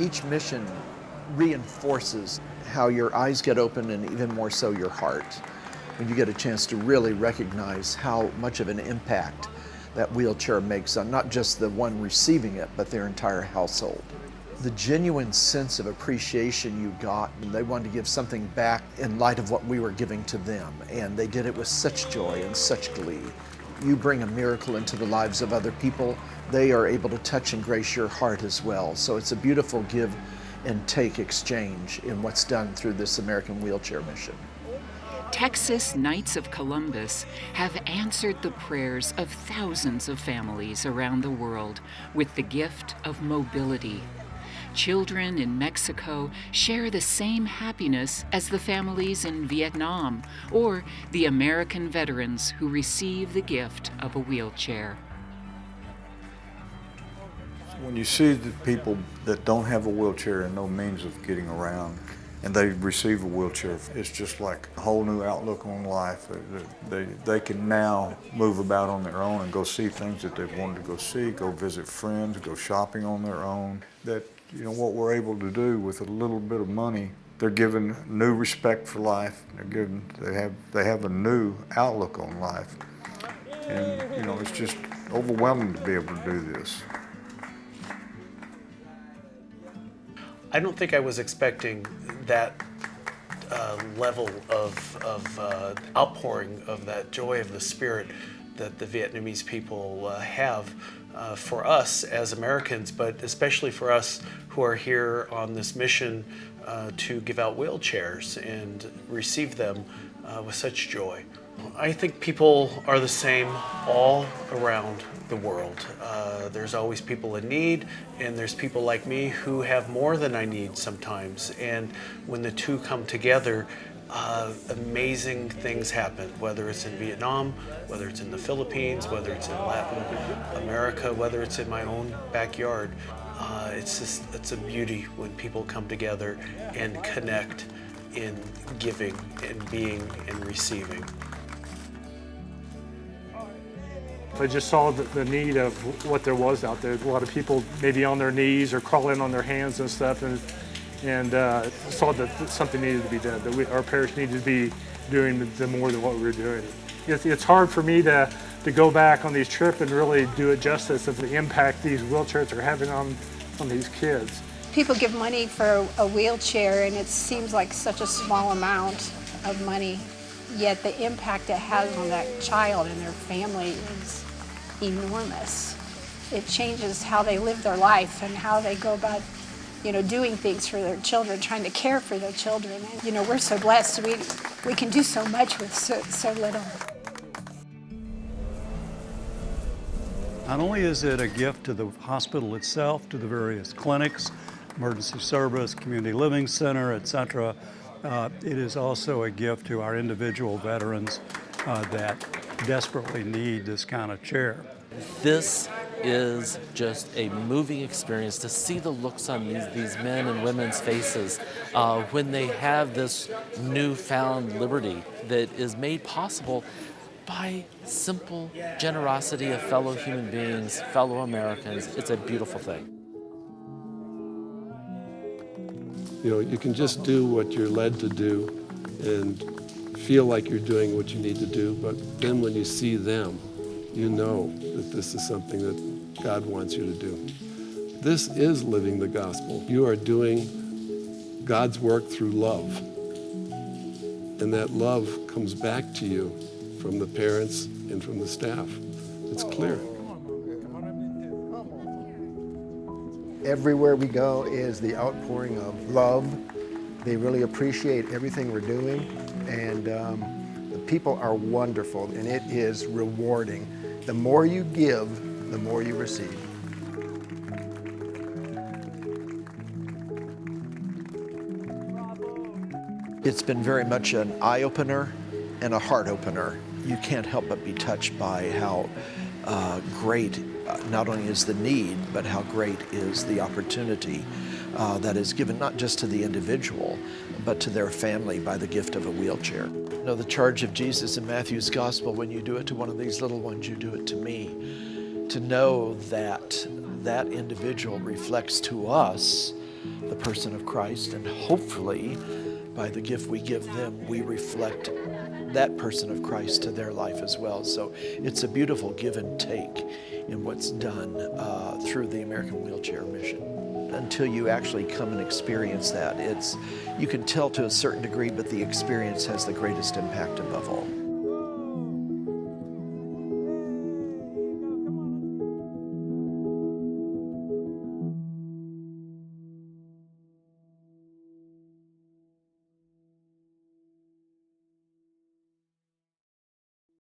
Each mission reinforces how your eyes get open and even more so your heart when you get a chance to really recognize how much of an impact that wheelchair makes on not just the one receiving it, but their entire household. The genuine sense of appreciation you got, and they wanted to give something back in light of what we were giving to them, and they did it with such joy and such glee. You bring a miracle into the lives of other people, they are able to touch and grace your heart as well. So it's a beautiful give and take exchange in what's done through this American Wheelchair Mission. Texas Knights of Columbus have answered the prayers of thousands of families around the world with the gift of mobility. Children in Mexico share the same happiness as the families in Vietnam or the American veterans who receive the gift of a wheelchair. When you see the people that don't have a wheelchair and no means of getting around, and they receive a wheelchair, it's just like a whole new outlook on life. They can now move about on their own and go see things that they've wanted to go see, go visit friends, go shopping on their own. That, you know, what we're able to do with a little bit of money, they're given new respect for life. They have a new outlook on life. And, you know, it's just overwhelming to be able to do this. I don't think I was expecting that level of outpouring of that joy of the spirit that the Vietnamese people have for us as Americans, but especially for us who are here on this mission to give out wheelchairs and receive them with such joy. I think people are the same all around the world. There's always people in need, and there's people like me who have more than I need sometimes. And when the two come together, amazing things happen, whether it's in Vietnam, whether it's in the Philippines, whether it's in Latin America, whether it's in my own backyard. It's a beauty when people come together and connect in giving and being and receiving. I just saw the need of what there was out there. A lot of people maybe on their knees or crawling on their hands and stuff, and saw that something needed to be done, that our parish needed to be doing the more than what we were doing. It's hard for me to go back on these trips and really do it justice of the impact these wheelchairs are having on these kids. People give money for a wheelchair, and it seems like such a small amount of money, yet the impact it has on that child and their family is enormous. It changes how they live their life and how they go about, doing things for their children, trying to care for their children. And, we're so blessed. We can do so much with so little. Not only is it a gift to the hospital itself, to the various clinics, emergency service, community living center, etc., it is also a gift to our individual veterans that desperately need this kind of chair. This is just a moving experience to see the looks on these men and women's faces when they have this newfound liberty that is made possible by simple generosity of fellow human beings, fellow Americans. It's a beautiful thing. You can just do what you're led to do and feel like you're doing what you need to do, but then when you see them, you know that this is something that God wants you to do. This is living the gospel. You are doing God's work through love, and that love comes back to you from the parents and from the staff. It's clear. Everywhere we go is the outpouring of love. They really appreciate everything we're doing, and the people are wonderful, and it is rewarding. The more you give, the more you receive. It's been very much an eye-opener and a heart-opener. You can't help but be touched by how great not only is the need, but how great is the opportunity that is given not just to the individual, but to their family by the gift of a wheelchair. The charge of Jesus in Matthew's gospel, when you do it to one of these little ones, you do it to me. To know that that individual reflects to us the person of Christ, and hopefully by the gift we give them, we reflect that person of Christ to their life as well. So it's a beautiful give and take in what's done through the American Wheelchair Mission. Until you actually come and experience that, you can tell to a certain degree, but the experience has the greatest impact above all.